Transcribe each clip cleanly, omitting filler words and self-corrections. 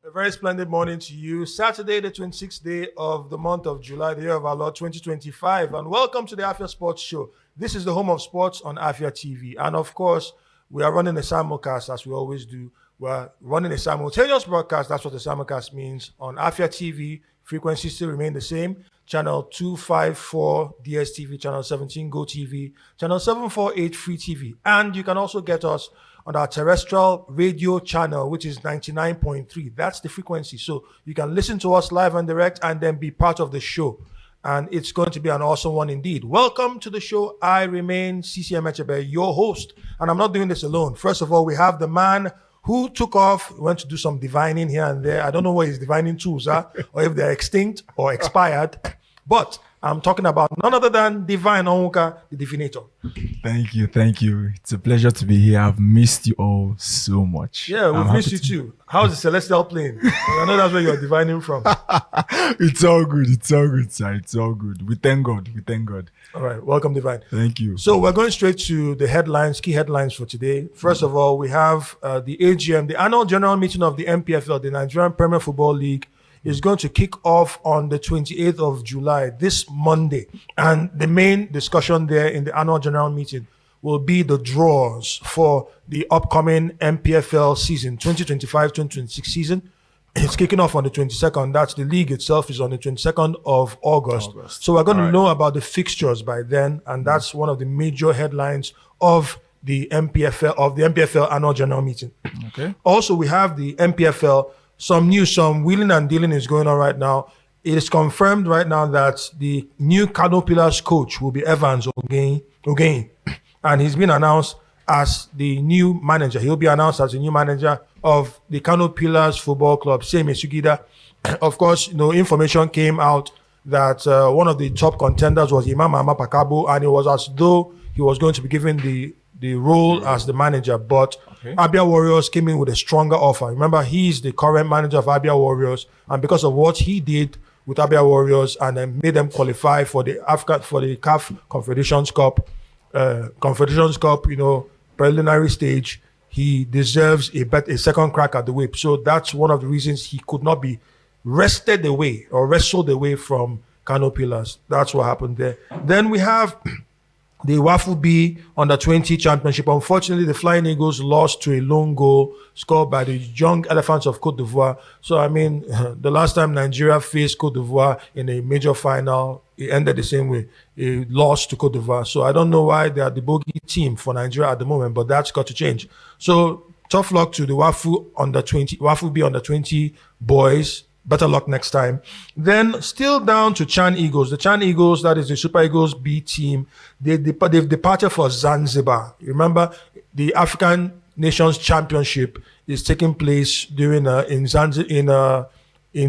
A very splendid morning to you. Saturday, the 26th day of the month of July, the year of our Lord 2025. And welcome to the Afia Sports Show. This is the home of sports on Afia TV. And of course, we are running a simulcast as we always do. We're running a simultaneous broadcast. That's what the simulcast means. On Afia TV, frequencies still remain the same. Channel 254 DSTV, Channel 17 Go TV, Channel 748 Free TV. And you can also get us on our terrestrial radio channel, which is 99.3. That's the frequency. So you can listen to us live and direct and then be part of the show. And it's going to be an awesome one indeed. Welcome to the show. I remain CCM Echebe, your host. And I'm not doing this alone. First of all, we have the man who took off, went to do some divining here and there. I don't know what his divining tools are, or if they're extinct or expired. But I'm talking about none other than Divine Onwuka, the Divinator. Thank you. It's a pleasure to be here. I've missed you all so much. Yeah, we've missed you too. How's the Celestial plane? I know that's where you're divining from. It's all good, sir. It's all good. We thank God. All right, welcome, Divine. Thank you. So we're going straight to the headlines, key headlines for today. First of all, we have the AGM, the annual general meeting of the NPFL, the Nigerian Premier Football League, is going to kick off on the 28th of July, this Monday. And the main discussion there in the annual general meeting will be the draws for the upcoming NPFL season, 2025-2026 season. It's kicking off on the 22nd. That's the league itself is on the 22nd of August. So we're going to know about the fixtures by then. And that's one of the major headlines of the NPFL annual general meeting. Okay. Also, we have the NPFL. Some news, some wheeling and dealing is going on right now. It is confirmed right now that the new Kano Pillars coach will be Evans Ogenyi. And he's been announced as the new manager. He'll be announced as the new manager of the Kano Pillars Football Club, Same Sugida. Of course, information came out that one of the top contenders was Imam Ahmad Pakabo, and it was as though he was going to be given the role as the manager, but Abia Warriors came in with a stronger offer. Remember, he's the current manager of Abia Warriors, and because of what he did with Abia Warriors and then made them qualify for the CAF Confederations Cup, preliminary stage, he deserves a second crack at the whip. So that's one of the reasons he could not be wrestled away from Kano Pillars. That's what happened there. Then we have the Wafu B Under-20 Championship. Unfortunately, the Flying Eagles lost to a lone goal scored by the Young Elephants of Cote d'Ivoire. So, the last time Nigeria faced Cote d'Ivoire in a major final, it ended the same way. It lost to Cote d'Ivoire. So, I don't know why they are the bogey team for Nigeria at the moment, but that's got to change. So, tough luck to the Wafu B Under-20 boys. Better luck next time. Then still down to Chan Eagles. The Chan Eagles, that is the Super Eagles B team, they've departed for Zanzibar. Remember, the African Nations Championship is taking place during in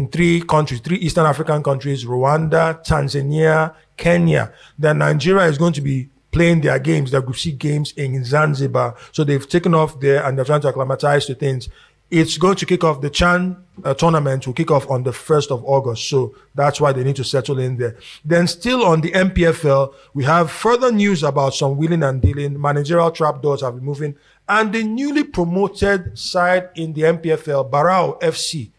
three Eastern African countries: Rwanda, Tanzania, Kenya. Then Nigeria is going to be playing their games, their Group C games in Zanzibar. So they've taken off there and they're trying to acclimatize to things. It's going to kick off, the Chan tournament will kick off on the 1st of August. So that's why they need to settle in there. Then still on the NPFL, we have further news about some wheeling and dealing. Managerial trapdoors have been moving. And the newly promoted side in the NPFL, Barau FC,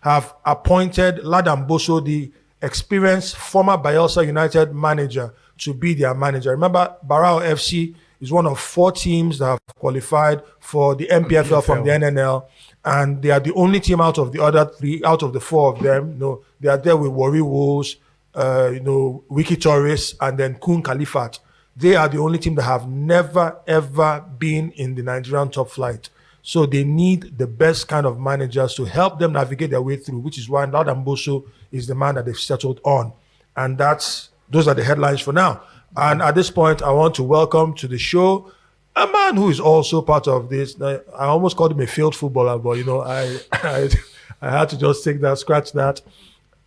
have appointed Ladan Bosso, the experienced former Bielsa United manager, to be their manager. Remember, Barau FC is one of 4 teams that have qualified for the NPFL from the NNL. And they are the only team out of the other 3, out of the 4 of them. They are there with Warri Wolves, Wiki Torres, and then Kun Khalifat. They are the only team that have never, ever been in the Nigerian top flight. So they need the best kind of managers to help them navigate their way through, which is why Ladan Bosso is the man that they've settled on. And those are the headlines for now. And at this point, I want to welcome to the show a man who is also part of this. I almost called him a failed footballer, but I had to just scratch that.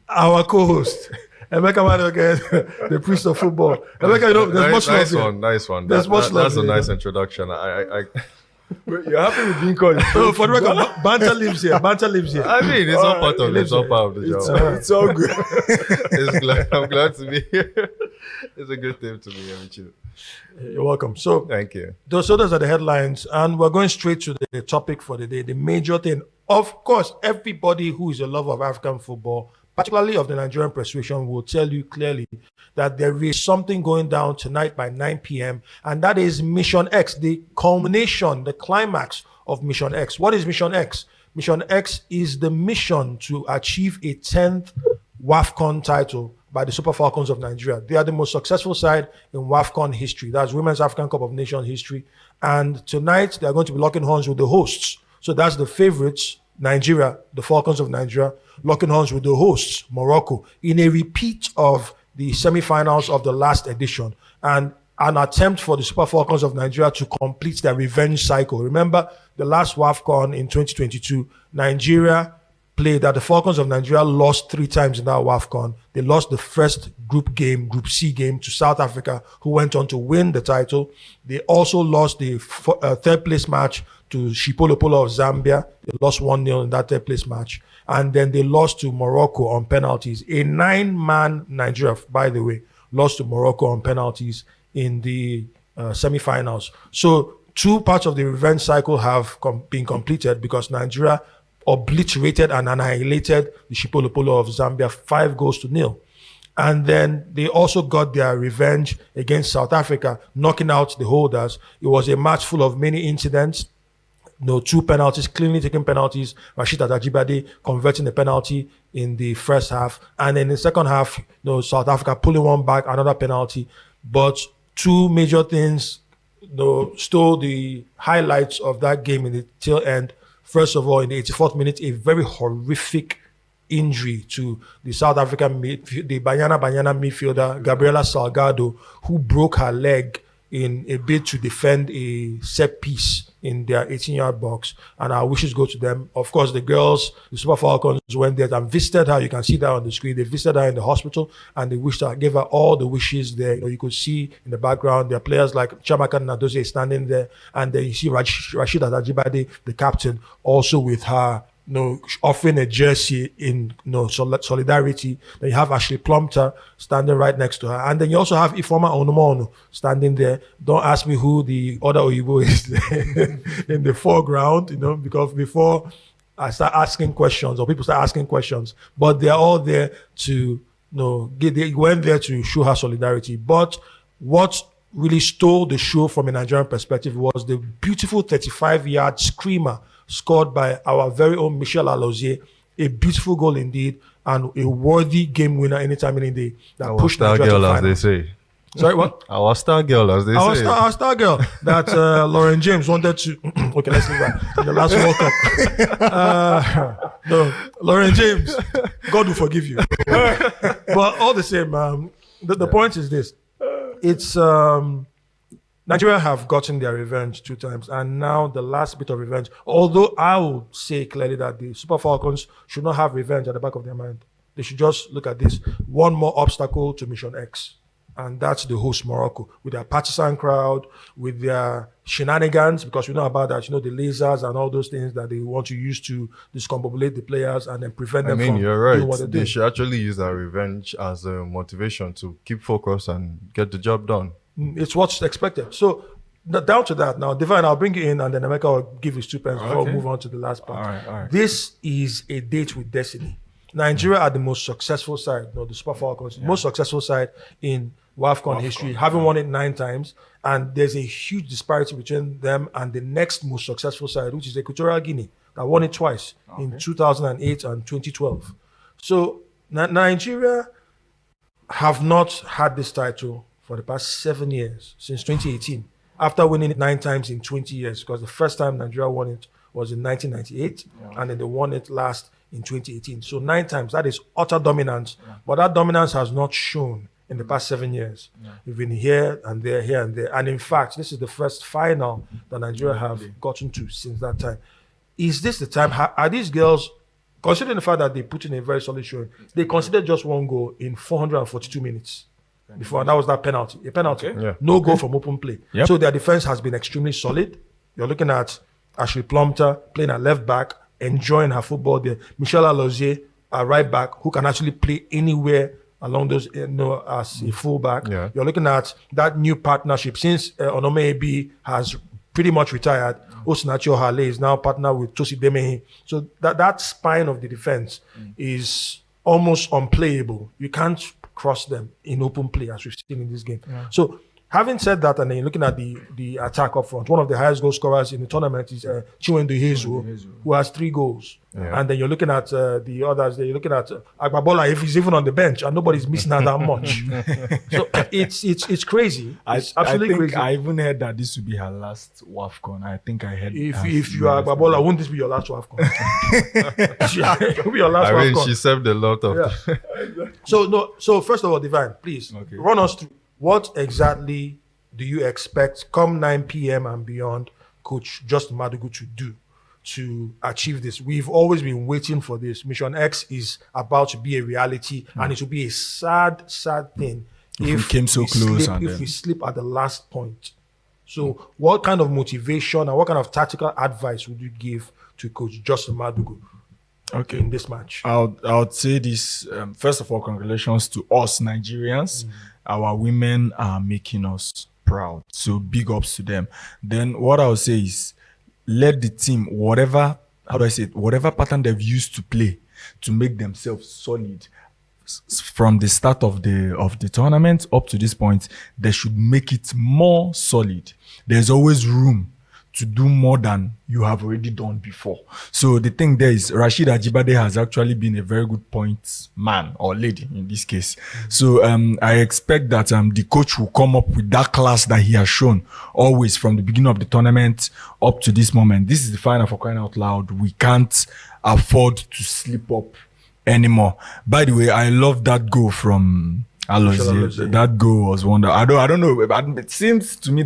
Our co-host, Emeka Madoke, the priest of football. Emeka, there's much love here. Nice one. There's much love That's a here. nice introduction. You're happy with being called? For the record, banter lives here. Banter lives here. I mean, it's all part of it. It's all part of the job. It's all good. I'm glad to be here. It's a good thing to be here with you. You're welcome. So, Thank you. those are the headlines, and we're going straight to the topic for the day. The major thing, Of course, everybody who is a lover of African football, particularly of the Nigerian persuasion, will tell you clearly that there is something going down tonight by 9 p.m. And that is Mission X, the culmination, the climax of Mission X. What is Mission X? Mission X is the mission to achieve a 10th Wafcon title by the Super Falcons of Nigeria. They are the most successful side in Wafcon history. That's Women's African Cup of Nations history. And tonight, they are going to be locking horns with the hosts. So that's the favorites, Nigeria, the Falcons of Nigeria, locking horns with the hosts, Morocco, in a repeat of the semi-finals of the last edition. And an attempt for the Super Falcons of Nigeria to complete their revenge cycle. Remember, the last WAFCON in 2022, Nigeria played that the Falcons of Nigeria lost 3 times in that WAFCON. They lost the first group C game to South Africa, who went on to win the title. They also lost the third place match to Chipolopolo of Zambia. They lost 1-0 in that third place match. And then they lost to Morocco on penalties. A 9-man Nigeria, by the way, lost to Morocco on penalties in the semi-finals. So 2 parts of the revenge cycle have been completed because Nigeria obliterated and annihilated the Chipolopolo of Zambia 5-0. And then they also got their revenge against South Africa, knocking out the holders. It was a match full of many incidents. 2 penalties, cleanly taken penalties. Rashida Ajibade converting the penalty in the first half. And then in the second half, South Africa pulling one back, another penalty. But 2 major things stole the highlights of that game in the tail end. First of all, in the 84th minute, a very horrific injury to the South African the Banyana midfielder, Gabriela Salgado, who broke her leg in a bid to defend a set piece in their 18-yard box. And our wishes go to them. Of course, the girls, the Super Falcons, went there and visited her. You can see that on the screen. They visited her in the hospital and they wished her, gave her all the wishes there. You could see in the background, there are players like Chiamaka Nnadozie standing there. And then you see Rashida Ajibade, the captain, also with her, offering a jersey in solidarity. Then you have Ashley Plumpter standing right next to her, and then you also have Ifeoma Onumono standing there. Don't ask me who the other Oyibo is in the foreground, because before I start asking questions or people start asking questions, but they're all there to they went there to show her solidarity. But what really stole the show from a Nigerian perspective was the beautiful 35-yard screamer scored by our very own Michelle Alozie, a beautiful goal indeed, and a worthy game winner anytime any day that pushed Nigeria to finals. As they say. Sorry, what? Our star girl, as they say. Our star girl that Lauren James wanted to. Okay, let's leave that. In the last World Cup. No, Lauren James, God will forgive you. But all the same, the point is this: it's Nigeria have gotten their revenge 2 times, and now the last bit of revenge. Although I would say clearly that the Super Falcons should not have revenge at the back of their mind. They should just look at this: one more obstacle to Mission X, and that's the host Morocco, with their partisan crowd, with their shenanigans, because we know about that, the lasers and all those things that they want to use to discombobulate the players and then prevent them from you're right. doing what they do. They should actually use that revenge as a motivation to keep focus and get the job done. It's what's expected. So down to that now, Divine, I'll bring you in, and then Emeka will give his 2 pence before we move on to the last part. All right. This is a date with destiny. Nigeria are the most successful side, the Super Falcons, most successful side in WAFCON history, having won it 9 times. And there's a huge disparity between them and the next most successful side, which is Equatorial Guinea, that won it twice in 2008 and 2012. So Nigeria have not had this title for the past 7 years, since 2018, after winning it 9 times in 20 years, because the first time Nigeria won it was in 1998, and then they won it last in 2018. So 9 times, that is utter dominance, but that dominance has not shown in the past 7 years. We've been here and there, here and there. And in fact, this is the first final that Nigeria have gotten to since that time. Is this the time? Are these girls, considering the fact that they put in a very solid showing, they considered just 1 goal in 442 minutes? Before, and that was that penalty. A penalty. No goal from open play. So their defense has been extremely solid. You're looking at Ashley Plumpter playing at left back, enjoying her football there. Michelle Alozie, a right back, who can actually play anywhere along those, as a fullback. You're looking at that new partnership since Onome Ebi has pretty much retired. Osinachi Ohale is now partnered with Tosi Demehi. So that spine of the defense is almost unplayable. You can't cross them in open play as we've seen in this game. Yeah. So having said that, and then you're looking at the attack up front, one of the highest goal scorers in the tournament is Chinwendu Hezu, who has 3 goals. Yeah. And then you're looking at the others. You're looking at Agbabola, if he's even on the bench, and nobody's missing out that much. So it's crazy. It's absolutely crazy. I even heard that this would be her last Wafcon. I think I heard. If you are Agbabola, won't this be your last Wafcon? It will be your last Wafcon. I mean, she served a lot of. Yeah. So first of all, Divine, please run us through. What exactly do you expect come 9 p.m. and beyond Coach Justin Madugu to do to achieve this? We've always been waiting for this. Mission X is about to be a reality, and it will be a sad thing if we came so close. If we slip at the last point. So what kind of motivation and what kind of tactical advice would you give to Coach Justin Madugu in this match? I would say this, first of all, congratulations to us Nigerians. Our women are making us proud. So big ups to them. Then what I would say is let the team, whatever pattern they've used to play to make themselves solid from the start of the tournament up to this point, they should make it more solid. There's always room to do more than you have already done before. So the thing there is Rashid Ajibade has actually been a very good point man or lady in this case. So I expect that the coach will come up with that class that he has shown always from the beginning of the tournament up to this moment. This is the final, for crying out loud. We can't afford to slip up anymore. By the way, I love that goal from Alozie. That goal was wonderful. I don't know, but it seems to me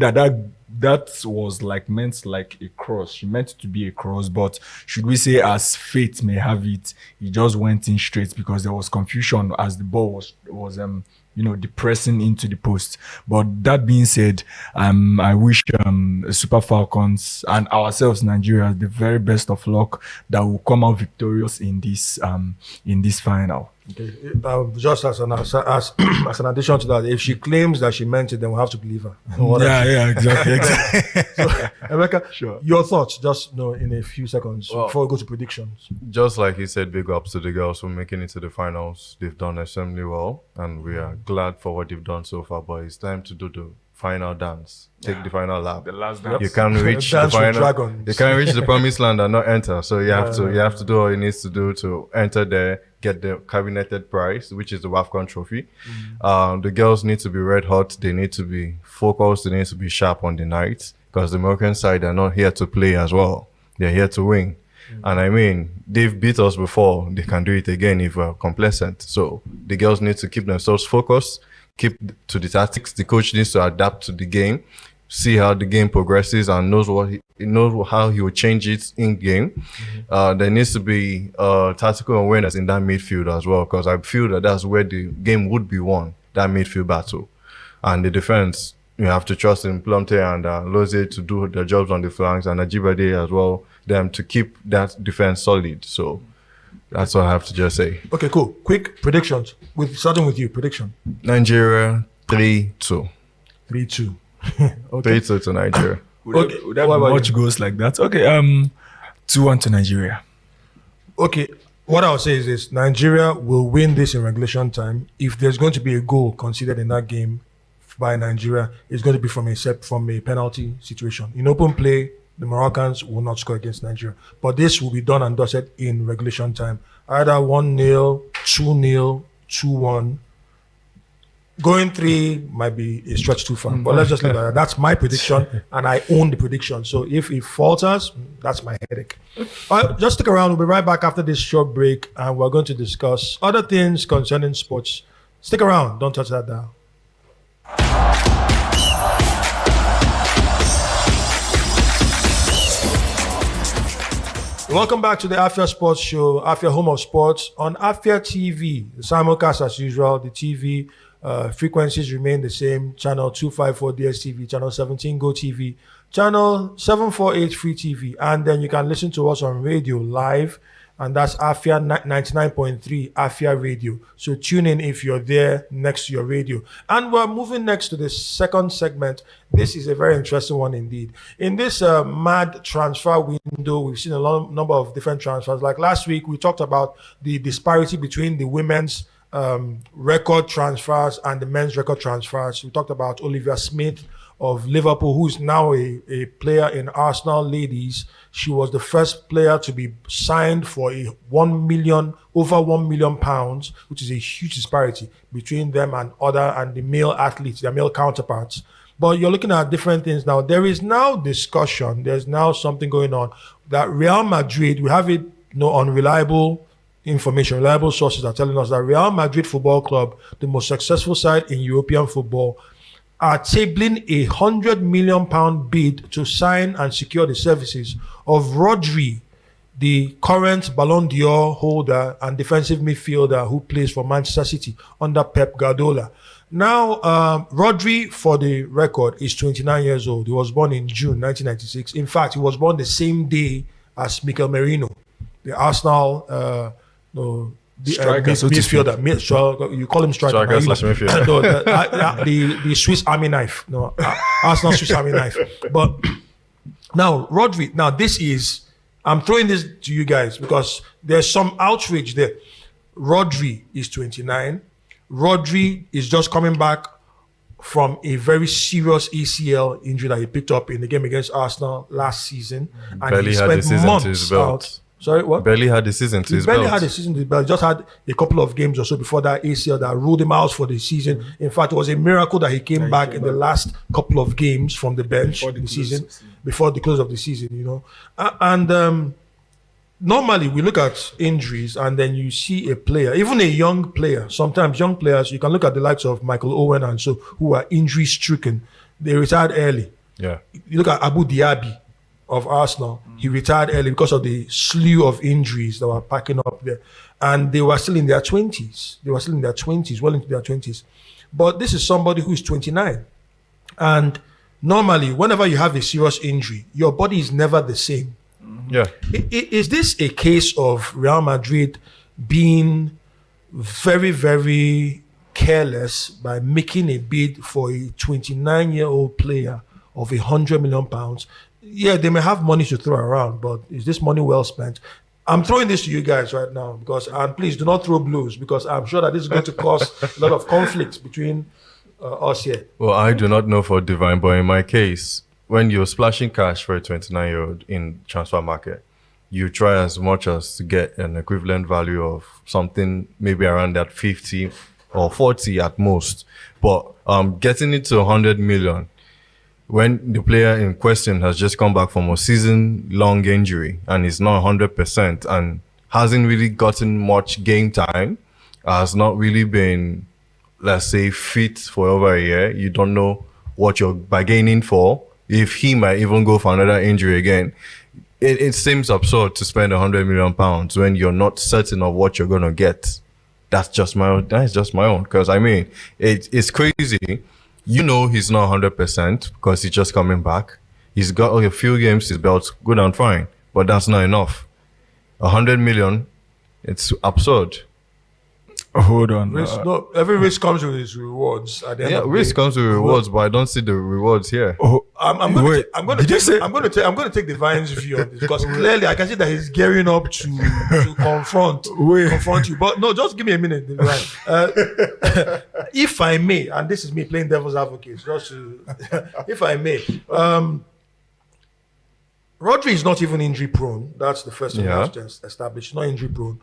that was like meant like a cross. She meant to be a cross, but should we say as fate may have it, he just went in straight because there was confusion as the ball was depressing into the post. But that being said, I wish Super Falcons and ourselves, Nigeria, the very best of luck that will come out victorious in this final. Okay. Just as an addition to that, if she claims that she meant it, then we'll have to believe her. Exactly. So, Emeka, sure. Your thoughts, just in a few seconds before we go to predictions. Just like he said, big ups to the girls for making it to the finals. They've done extremely well, and we are glad for what they've done so far. But it's time to do the final dance. Take the final lap. The last dance. You can't reach the final. You can't reach the promised land and not enter. So you have to do all you need to do to enter there, get the cabineted prize, which is the Wafcon trophy. The girls need to be red hot. They need to be focused. They need to be sharp on the night because the Moroccan side are not here to play as well. They're here to win. And I mean, they've beat us before. They can do it again if we're complacent. So the girls need to keep themselves focused, keep to the tactics. The coach needs to adapt to the game, see how the game progresses, and knows how he will change it in game. There needs to be tactical awareness in that midfield as well, because I feel that that's where the game would be won, that midfield battle. And the defense, you have to trust in Plumte and Alozie to do their jobs on the flanks, and Ajibade as well, them to keep that defense solid. So that's what I have to just say. Okay, cool. Quick predictions. Starting with you, prediction. Nigeria 3-2. 3-2. Okay. 3-2 to Nigeria. Would that be much goals like that? Okay, 2-1 to Nigeria. Okay, what I'll say is this. Nigeria will win this in regulation time. If there's going to be a goal considered in that game by Nigeria, it's going to be from a penalty situation. In open play, the Moroccans will not score against Nigeria. But this will be done and dusted in regulation time. Either 1-0, 2-0, 2-1. Going 3 might be a stretch too far. But let's just leave that. That's my prediction, and I own the prediction. So if it falters, that's my headache. All right, just stick around. We'll be right back after this short break, and we're going to discuss other things concerning sports. Stick around. Don't touch that dial. Welcome back to the Afia Sports Show, Afia Home of Sports on Afia TV. The simulcast as usual. The TV frequencies remain the same. Channel 254 DSTV, Channel 17 Go TV, Channel 748 Free TV. And then you can listen to us on radio live and that's Afia 99.3 Afia Radio. So tune in if you're there next to your radio. And we're moving next to the second segment. This is a very interesting one indeed. In this mad transfer window, we've seen a number of different transfers. Like last week, we talked about the disparity between the women's record transfers and the men's record transfers. We talked about Olivia Smith of Liverpool, who's now a player in Arsenal ladies. She was the first player to be signed for over £1 million, which is a huge disparity between them and the male athletes, their male counterparts. But you're looking at different things now. There is now discussion. There's now something going on that Real Madrid, we have it on reliable information, reliable sources are telling us that Real Madrid Football Club, the most successful side in European football, are tabling £100 million bid to sign and secure the services of Rodri, the current Ballon d'Or holder and defensive midfielder who plays for Manchester City under Pep Guardiola. Now, Rodri, for the record, is 29 years old. He was born in June 1996. In fact, he was born the same day as Mikel Merino, the Arsenal midfielder. You call him striker. Midfielder. The Swiss Army knife. Arsenal Swiss Army knife. But now, Rodri, I'm throwing this to you guys because there's some outrage there. Rodri is 29. Rodri is just coming back from a very serious ACL injury that he picked up in the game against Arsenal last season. And barely he had the spent season to his months belt. out. Sorry, what? Barely had the season to his belt. Barely had the season to his belt. Just had a couple of games or so before that ACL that ruled him out for the season. In fact, it was a miracle that he came back in the last couple of games from the bench before the close of the season, And normally we look at injuries and then you see a player, even a young player. Sometimes young players, you can look at the likes of Michael Owen and so, who are injury stricken. They retired early. Yeah. You look at Abu Diaby of Arsenal. He retired early because of the slew of injuries that were packing up there. And they were still in their 20s. Well into their 20s. But this is somebody who is 29. And normally, whenever you have a serious injury, your body is never the same. Yeah. Is this a case of Real Madrid being very, very careless by making a bid for a 29-year-old player of £100 million? Yeah, they may have money to throw around, but is this money well spent? I'm throwing this to you guys right now and please do not throw blues because I'm sure that this is going to cause a lot of conflict between us here. Well, I do not know for Divine, but in my case, when you're splashing cash for a 29-year-old in transfer market, you try as much as to get an equivalent value of something maybe around that 50 or 40 at most. But getting it to 100 million, when the player in question has just come back from a season-long injury and is not 100% and hasn't really gotten much game time, has not really been, let's say, fit for over a year, you don't know what you're bargaining for, if he might even go for another injury again. It seems absurd to spend £100 million when you're not certain of what you're going to get. That's just my own. Because, I mean, it's crazy. You know he's not 100% because he's just coming back. He's got a few games, his belt's good and fine, but that's not enough. 100 million, it's absurd. Hold on. Every risk comes with its rewards. At the end of the risk day. comes with rewards, but I don't see the rewards here. I'm going to take the Vine's view on this because clearly I can see that he's gearing up to confront you. But no, just give me a minute, Ryan. If I may, and this is me playing devil's advocate, if I may, Rodri is not even injury prone. That's the first thing we have to establish. He's not injury prone.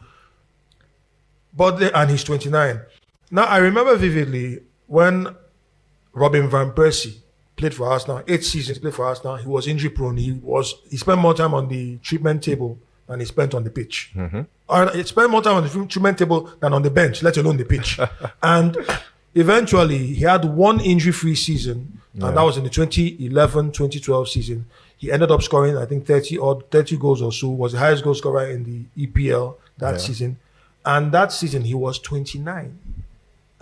And he's 29. Now, I remember vividly when Robin Van Persie played for Arsenal, 8 seasons played for Arsenal, he was injury prone. He spent more time on the treatment table than he spent on the pitch. Mm-hmm. He spent more time on the treatment table than on the bench, let alone the pitch. And eventually, he had one injury-free season, and that was in the 2011-2012 season. He ended up scoring, I think, 30 goals or so, was the highest goal scorer in the EPL that season. And that season, he was 29.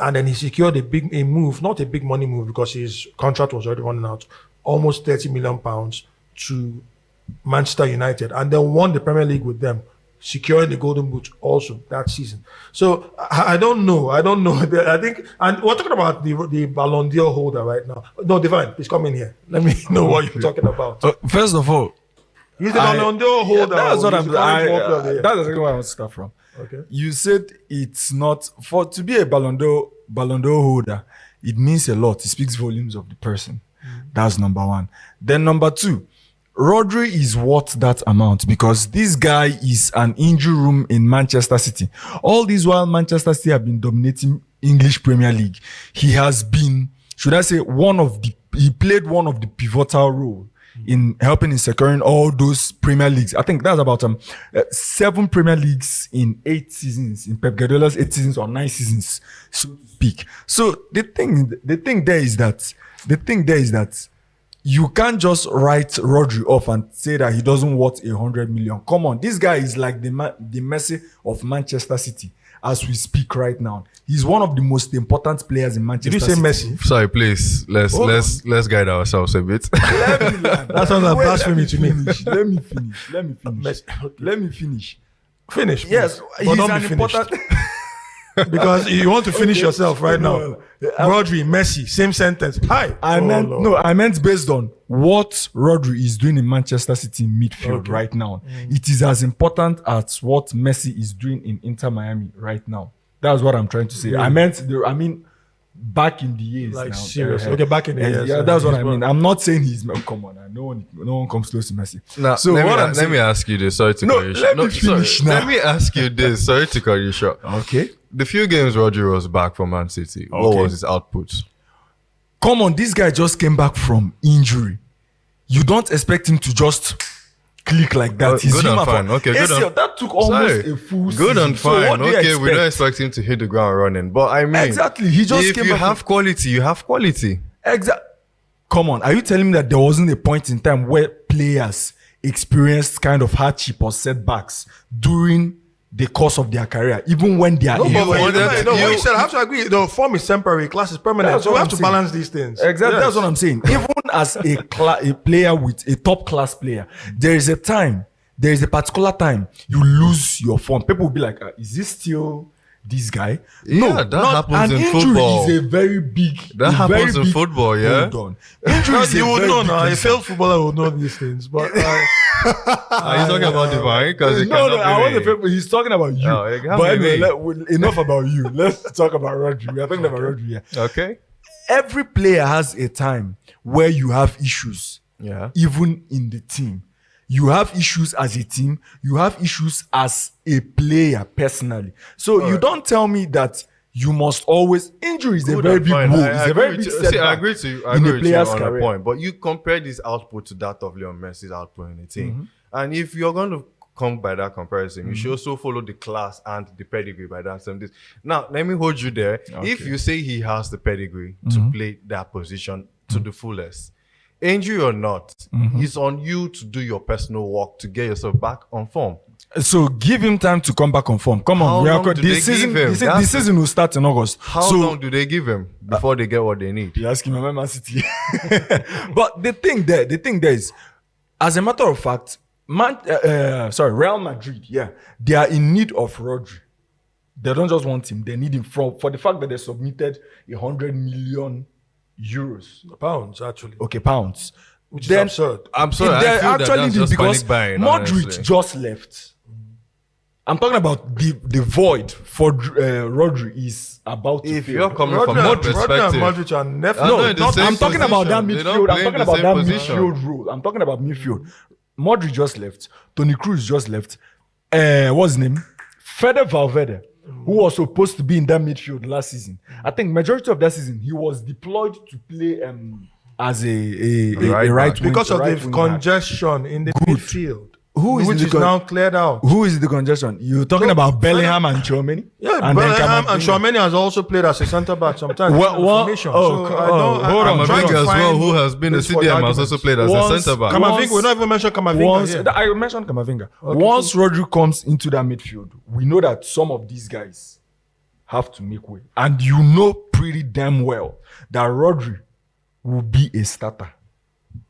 And then he secured a move, not a big money move because his contract was already running out, almost £30 million to Manchester United, and then won the Premier League with them securing the Golden Boot also that season. So I don't know. I think, and we're talking about the Ballon d'Or holder right now. No, Divine, please come in here. Let me know what you're talking about. First of all, he's the Ballon d'Or holder. That's what He's the current player. that's exactly where I want to start from. Okay. You said it's not to be a Ballon d'Or holder. It means a lot. It speaks volumes of the person. That's number one. Then number two, Rodri is worth that amount because this guy is an injury room in Manchester City. All this while Manchester City have been dominating English Premier League, he has been, should I say, he played one of the pivotal role in helping in securing all those Premier Leagues. I think that's about 7 Premier Leagues in 8 seasons, in Pep Guardiola's 8 seasons or 9 seasons, so to speak. So the thing there is that you can't just write Rodri off and say that he doesn't worth 100 million. Come on, this guy is like the Messi of Manchester City as we speak right now. He's one of the most important players in Manchester City. Did you say Messi? Sorry, please. Let's guide ourselves a bit. That sounds like blasphemy to me. Let me finish. Finish. Yes, but he's don't an be finished. important. Because you want to finish yourself right now. Rodri, Messi, same sentence. Hi. I meant based on what Rodri is doing in Manchester City midfield right now. It is as important as what Messi is doing in Inter Miami right now. That's what I'm trying to say. Yeah. I mean back in the years. Like now. serious. Okay, back in the years. Yeah, that's what I mean. I'm not saying he's come on. No one comes close to Messi. Now, so let me ask you this. Sorry to cut you short. Let me finish now. Let me ask you this. Sorry to cut you short. Okay. The few games Rodri was back for Man City, what was his output? Come on, this guy just came back from injury. You don't expect him to just click like that. Good and fine. Okay, good and that took almost a full season. Good and fine. So okay, we don't expect him to hit the ground running. But I mean, exactly. He just if came you back have quality, you have quality. Exactly. Come on, are you telling me that there wasn't a point in time where players experienced kind of hardship or setbacks during the course of their career, even when they are What you you said, I have to agree. The form is temporary, class is permanent. That's So what we have I'm to saying. balance these things. Exactly, Yes. that's what I'm saying. Even as a player with a top class player, there is a particular time you lose your form. People will be like, is this still this guy? Yeah, that happens an in injury football. is a very big. That happens in football, yeah. Hold on. Injury is You a would very know big now. A concern. failed footballer would know these things. But Are you talking about Divine? Because I want the people. He's talking about you. Oh, it can't But be anyway, me. enough about you. Let's talk about Rodri. We are talking about Rodri here. Okay. Every player has a time where you have issues. Yeah. Even in the team, you have issues as a team. You have issues as a player personally. So you don't tell me that you must always. Injury is a Good very and big fine. blow. I It's a agree very with big you. See, setback I agree to you. I in agree a with you player's on a career. point. But you compare this output to that of Lionel Messi's output in the team. And if you're going to come by that comparison, you should also follow the class and the pedigree by that same this. Now, let me hold you there. If you say he has the pedigree to play that position to the fullest, injury or not, it's on you to do your personal work to get yourself back on form. So give him time to come back on form. Come How on, long do they this season. give him? This season will start in August. How so, long do they give him before they get what they need? You're asking my Man City. But the thing there is, as a matter of fact, Real Madrid, they are in need of Rodri. They don't just want him; they need him for the fact that they submitted 100 million euros. pounds, actually. Okay, pounds. Which is absurd. I'm sorry, They I feel that actually that's did just because panic buying, Modric honestly. just left. I'm talking about the void for Rodri is about to If fill. you're coming from that Rodri and perspective, Modric are never. No, in the Not, same I'm talking about that position. They midfield. don't I'm play in talking the about same that position. midfield role. I'm talking about midfield. Modric just left. Toni Kroos just left. What's his name? Fede Valverde, who was supposed to be in that midfield last season. I think majority of that season he was deployed to play as a right wing, because of right the wing congestion in the midfield. Who is which the is now cleared out. Who is the congestion? You're talking about Bellingham and Tchouaméni? Yeah, and Bellingham and Tchouaméni has also played as a centre back sometimes. Hold on. Camavinga as well, who has been a CDM, has also played as a centre back. Camavinga, we don't even mention Camavinga. I mentioned Camavinga. Once Rodri comes into that midfield, we know that some of these guys have to make way. And you know pretty damn well that Rodri will be a starter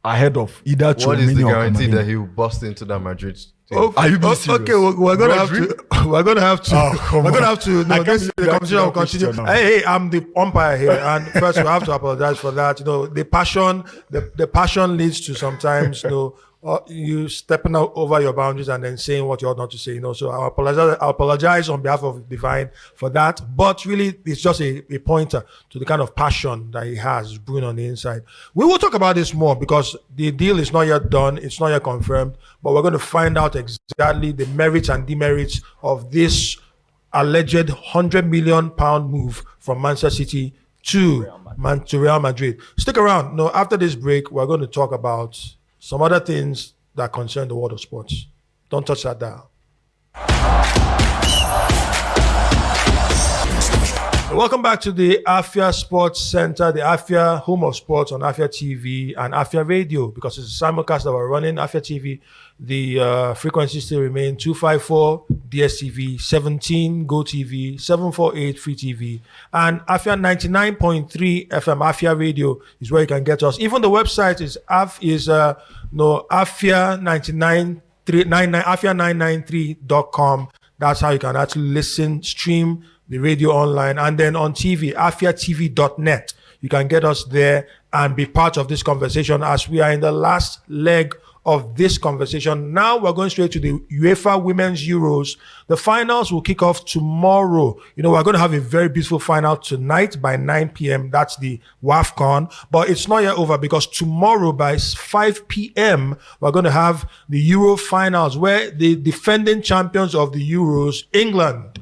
ahead of either Tchouaméni or What is the guarantee Camavinga. that he will bust into that Madrid Are you being serious? Okay, we're gonna have Rodri? to. We're gonna have to. come we're gonna on. have to. No, I can't this believe the you conversation will asked that continue. question now. Hey, I'm the umpire here, and first we have to apologize for that. The passion, the passion leads to sometimes, you stepping out over your boundaries and then saying what you ought not to say. So I apologize on behalf of Divine for that. But really, it's just a pointer to the kind of passion that he has brewing on the inside. We will talk about this more because the deal is not yet done. It's not yet confirmed. But we're going to find out exactly the merits and demerits of this alleged £100 million move from Manchester City to Real Madrid. Stick around. After this break, we're going to talk about some other things that concern the world of sports. Don't touch that dial. Welcome back to the Afia Sports Center, the Afia Home of Sports on Afia TV and Afia Radio, because it's a simulcast that we're running. Afia TV, the frequencies still remain 254 DSTV, 17 GoTV, 748 Free TV, and Afia 99.3 FM. Afia Radio is where you can get us. Even the website is Afia 993.com. That's how you can actually listen, stream the radio online, and then on TV, afiatv.net. You can get us there and be part of this conversation as we are in the last leg of this conversation. Now we're going straight to the UEFA Women's Euros. The finals will kick off tomorrow. We're going to have a very beautiful final tonight by 9 p.m. That's the Wafcon. But it's not yet over because tomorrow by 5 p.m. we're going to have the Euro finals where the defending champions of the Euros, England,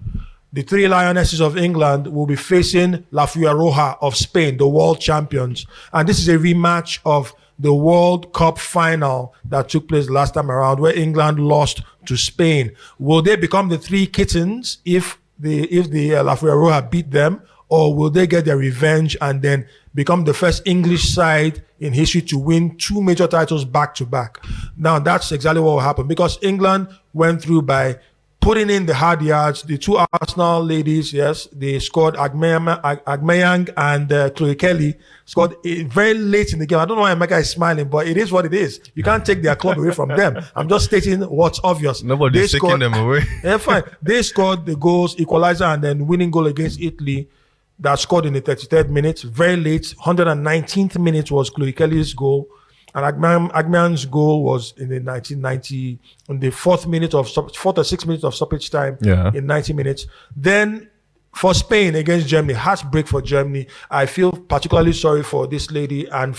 the three Lionesses of England, will be facing La Fuenroja of Spain, the world champions. And this is a rematch of the World Cup final that took place last time around, where England lost to Spain. Will they become the three kittens if the La Fuenroja beat them, or will they get their revenge and then become the first English side in history to win two major titles back to back? Now, that's exactly what will happen, because England went through by putting in the hard yards. The two Arsenal ladies, yes, they scored. Agmeyang and Chloe Kelly scored very late in the game. I don't know why Emeka is smiling, but it is what it is. You can't take their club away from them. I'm just stating what's obvious. Nobody's taking them away. Yeah, fine. They scored the goals, equalizer, and then winning goal against Italy that scored in the 33rd minute, very late. 119th minute was Chloe Kelly's goal. And Agman's goal was in the 1990, on the fourth or 6th minute of stoppage time in 90 minutes. Then for Spain against Germany, heartbreak for Germany. I feel particularly sorry for this lady and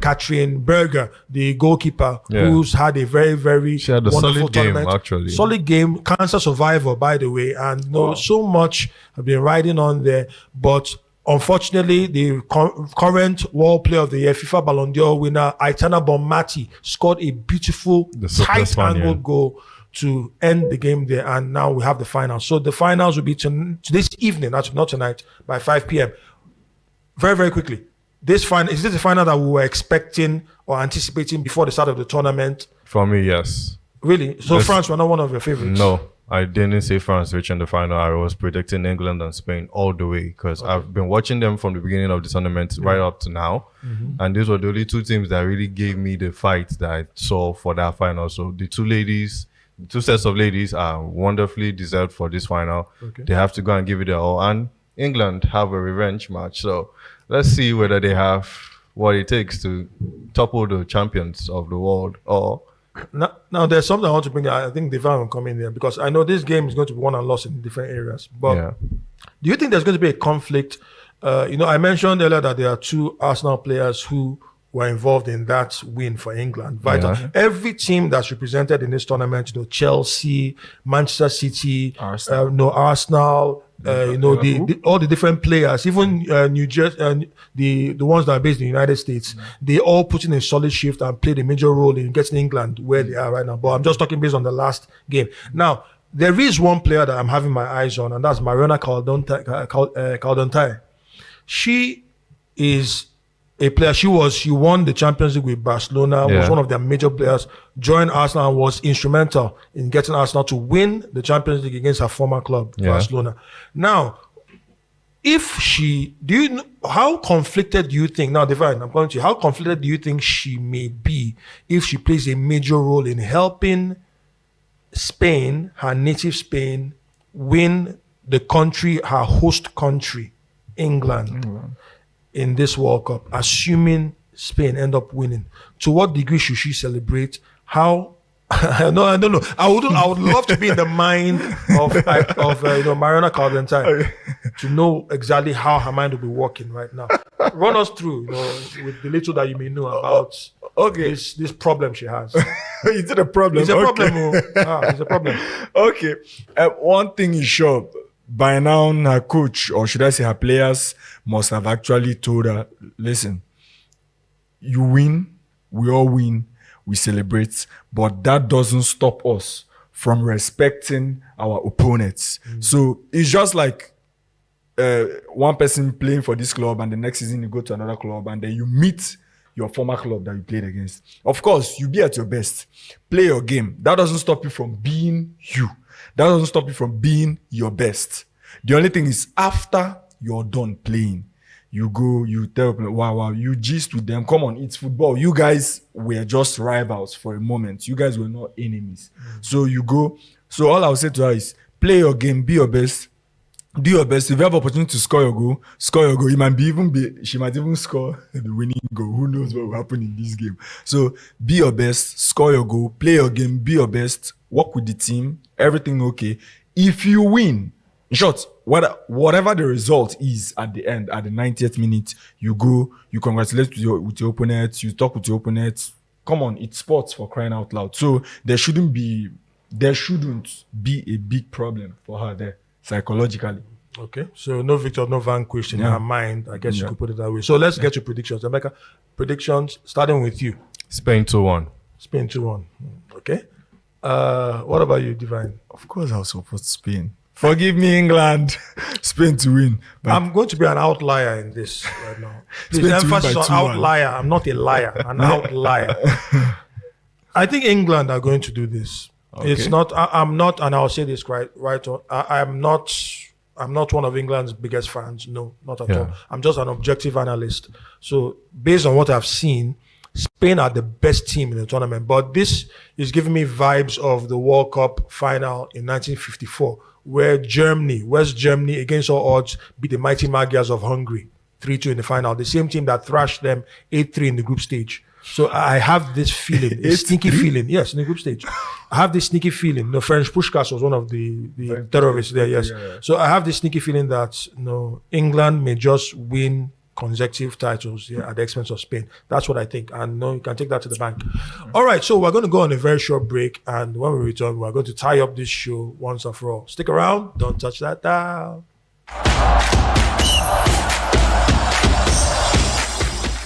Katrin Berger, the goalkeeper, who's had a very, very she had a wonderful solid game, tournament. actually. Solid game, cancer survivor, by the way. And so much have been riding on there. But unfortunately, the current World Player of the Year, FIFA Ballon d'Or winner, Aitana Bonmati, scored a beautiful, tight-angled goal to end the game there. And now we have the finals. So the finals will be this evening, not tonight, by 5 p.m. Very, very quickly. Is this the final that we were expecting or anticipating before the start of the tournament? For me, yes. Really? So France were not one of your favorites? No. I didn't see France reaching the final. I was predicting England and Spain all the way because I've been watching them from the beginning of the tournament right up to now. Mm-hmm. And these were the only two teams that really gave me the fight that I saw for that final. So the two sets of ladies are wonderfully deserved for this final. Okay. They have to go and give it their all. And England have a revenge match. So let's see whether they have what it takes to topple the champions of the world or... Now, there's something I want to bring. I think Devon will come in there because I know this game is going to be won and lost in different areas. But do you think there's going to be a conflict? I mentioned earlier that there are two Arsenal players who were involved in that win for England. Vital. Yeah. Every team that's represented in this tournament, Chelsea, Manchester City, Arsenal, all the different players, even New Jersey, the ones that are based in the United States, they all put in a solid shift and played a major role in getting England where they are right now. But I'm just talking based on the last game. Now, there is one player that I'm having my eyes on, and that's Mariona Caldontai. She is a player. She won the Champions League with Barcelona, was one of their major players, joined Arsenal and was instrumental in getting Arsenal to win the Champions League against her former club, Barcelona. Now, how conflicted do you think, now Divine, I'm going to you, how conflicted do you think she may be if she plays a major role in helping Spain, her native Spain, win the country, her host country, England, in this World Cup, assuming Spain end up winning, to what degree should she celebrate? How? I don't know. I would love to be in the mind of Mariana Caldentine to know exactly how her mind will be working right now. Run us through, with the little that you may know about this problem she has. Is it a problem? It's a problem. It's a problem. Okay. One thing is sure. By now, her coach, or should I say her players, must have actually told her, listen, you win, we all win, we celebrate, but that doesn't stop us from respecting our opponents. So it's just like one person playing for this club, and the next season you go to another club, and then you meet your former club that you played against. Of course, you be at your best. Play your game. That doesn't stop you from being you. That doesn't stop you from being your best. The only thing is, after you're done playing, you go, you tell people, wow, you gist with them. Come on, it's football. You guys were just rivals for a moment. You guys were not enemies. So you go. So all I'll say to her is, play your game, be your best, do your best. If you have opportunity to score your goal, score your goal. She might even score the winning goal. Who knows what will happen in this game? So be your best, score your goal, play your game, be your best, work with the team, everything okay. If you win, in short, whatever the result is at the end, at the 90th minute, you go, you congratulate with your opponent, you talk with your opponent. Come on, it's sports, for crying out loud. So there shouldn't be a big problem for her there, psychologically. Okay, so no victor, no vanquished in her mind. I guess you could put it that way. So let's get to predictions. Emeka, predictions, starting with you. Spain 2-1. Spain 2-1. Okay. What about you, Divine? Of course, I'll support Spain. Forgive me, England. Spain to win. But I'm going to be an outlier in this right now. Please, Spain to emphasis win by on 2-1. outlier. I'm not a liar. An outlier. I think England are going to do this. Okay. It's not. I'm not, and I'll say this right on. I'm not one of England's biggest fans. No, not at all. I'm just an objective analyst. So based on what I've seen, Spain are the best team in the tournament. But this is giving me vibes of the World Cup final in 1954, where West Germany, against all odds, beat the mighty Magyars of Hungary 3-2 in the final. The same team that thrashed them 8-3 in the group stage. So I have this feeling, a sneaky feeling. Yes, in the group stage. I have this sneaky feeling. The French Pushkas was one of the terrorists there, yes. Yeah. So I have this sneaky feeling that England may just win consecutive titles at the expense of Spain. That's what I think. And you can take that to the bank. All right, so we're going to go on a very short break. And when we return, we're going to tie up this show once and for all. Stick around. Don't touch that dial.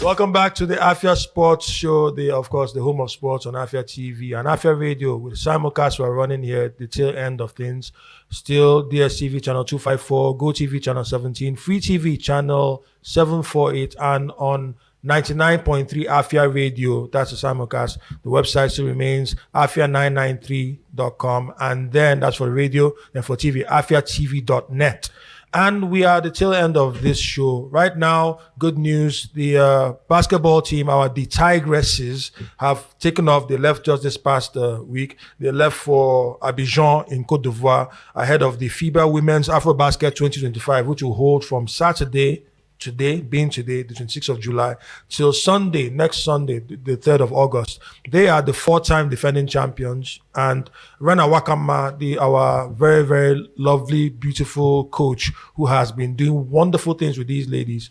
Welcome back to the Afia Sports Show, of course, the home of sports on Afia TV and Afia Radio. With simulcast we're running here at the tail end of things. Still DSTV channel 254, GoTV channel 17, Free TV channel 748, and on 99.3 Afia Radio. That's the simulcast. The website still remains afia993.com, and then that's for radio. Then for TV, afiatv.net. And we are at the tail end of this show. Right now, good news, the basketball team, our dTigresses, have taken off. They left just this past week. They left for Abidjan in Côte d'Ivoire ahead of the FIBA Women's AfroBasket 2025, which will hold from Saturday, the 26th of July, till Sunday, next Sunday, the 3rd of August. They are the 4-time defending champions. And Rena Wakama, our very, very lovely, beautiful coach who has been doing wonderful things with these ladies,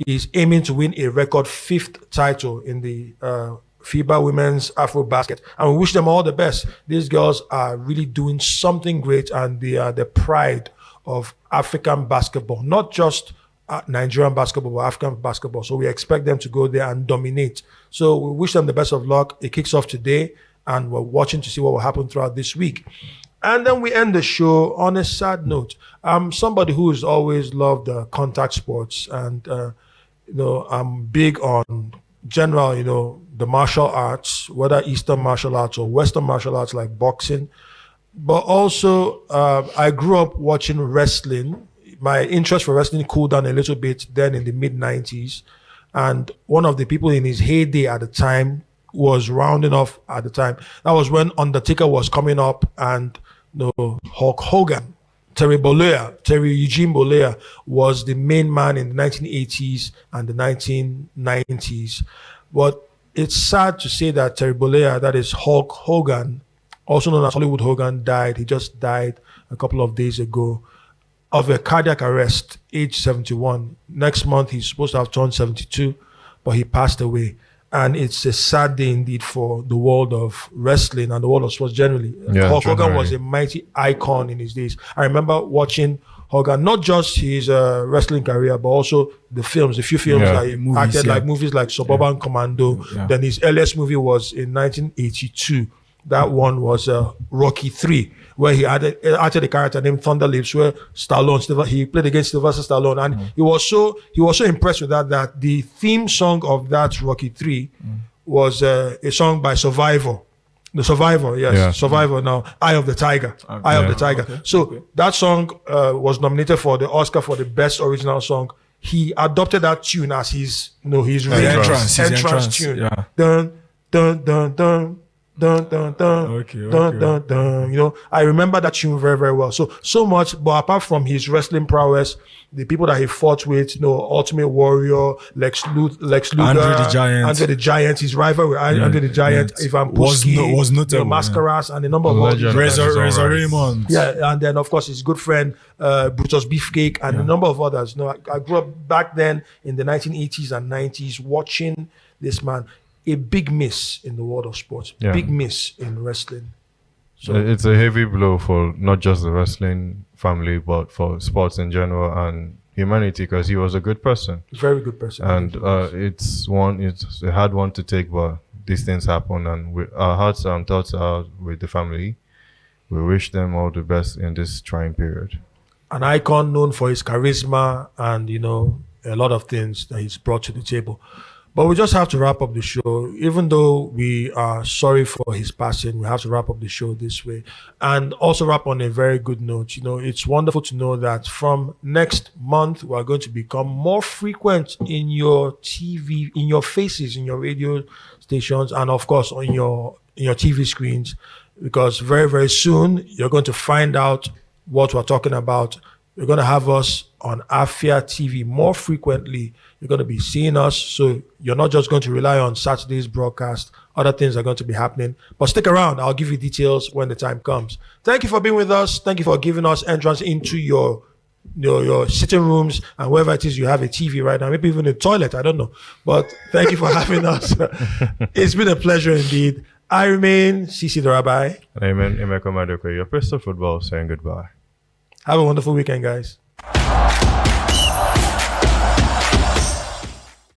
is aiming to win a record 5th title in the FIBA Women's AfroBasket. And we wish them all the best. These girls are really doing something great, and they are the pride of African basketball, not just Nigerian basketball, but African basketball. So we expect them to go there and dominate. So we wish them the best of luck. It kicks off today, and we're watching to see what will happen throughout this week. And then we end the show on a sad note. I'm somebody who has always loved contact sports, and I'm big on general, the martial arts, whether Eastern martial arts or Western martial arts like boxing. But also, I grew up watching wrestling. My interest for wrestling cooled down a little bit then in the mid-90s. And one of the people in his heyday at the time, was rounding off at the time. That was when Undertaker was coming up, and Hulk Hogan, Terry Eugene Bollea was the main man in the 1980s and the 1990s. But it's sad to say that Terry Bollea, that is Hulk Hogan, also known as Hollywood Hogan, died. He just died a couple of days ago of a cardiac arrest, age 71. Next month, he's supposed to have turned 72, but he passed away. And it's a sad day indeed for the world of wrestling and the world of sports generally. Hulk Hogan was a mighty icon in his days. I remember watching Hogan, not just his wrestling career, but also the films, the few films that he acted, like movies like Suburban Commando. Then his earliest movie was in 1982. That one was Rocky 3, where he acted a character named Thunder Lips, where he played against Sylvester Stallone, and he was so impressed with that the theme song of that Rocky 3 was a song by Survivor. The Survivor, yes, Survivor now, Eye of the Tiger, Eye of the Tiger. Okay. So that song was nominated for the Oscar for the best original song. He adopted that tune as his entrance tune. Yeah. Dun dun dun dun. Dun, dun, dun, dun, dun, dun. I remember that tune very, very well. So much, but apart from his wrestling prowess, the people that he fought with, Ultimate Warrior, Lex Luger, Andre the Giant, his rival with Andre the Giant, Ivan Putski, was notable, Mascaras, and a number of others. Razor Raymond. Yeah, and then of course his good friend Brutus Beefcake and a number of others. I grew up back then in the 1980s and 90s watching this man. A big miss in the world of sports. Big miss in wrestling. So it's a heavy blow for not just the wrestling family, but for sports in general and humanity, because he was a good person. Very good person. And it's a hard one to take, but these things happen, and our hearts and thoughts are with the family. We wish them all the best in this trying period. An icon known for his charisma and a lot of things that he's brought to the table. But we just have to wrap up the show. Even though we are sorry for his passing, we have to wrap up the show this way. And also wrap on a very good note. It's wonderful to know that from next month, we are going to become more frequent in your TV, in your faces, in your radio stations, and of course on your TV screens. Because very, very soon, you're going to find out what we're talking about. You're going to have us on Afia TV more frequently. You're going to be seeing us. So you're not just going to rely on Saturday's broadcast. Other things are going to be happening. But stick around. I'll give you details when the time comes. Thank you for being with us. Thank you for giving us entrance into your sitting rooms and wherever it is you have a TV right now. Maybe even a toilet. I don't know. But thank you for having us. It's been a pleasure indeed. I remain CC the Rabbi. Amen. Emeka Madoko, your Bristol Football saying goodbye. Have a wonderful weekend, guys.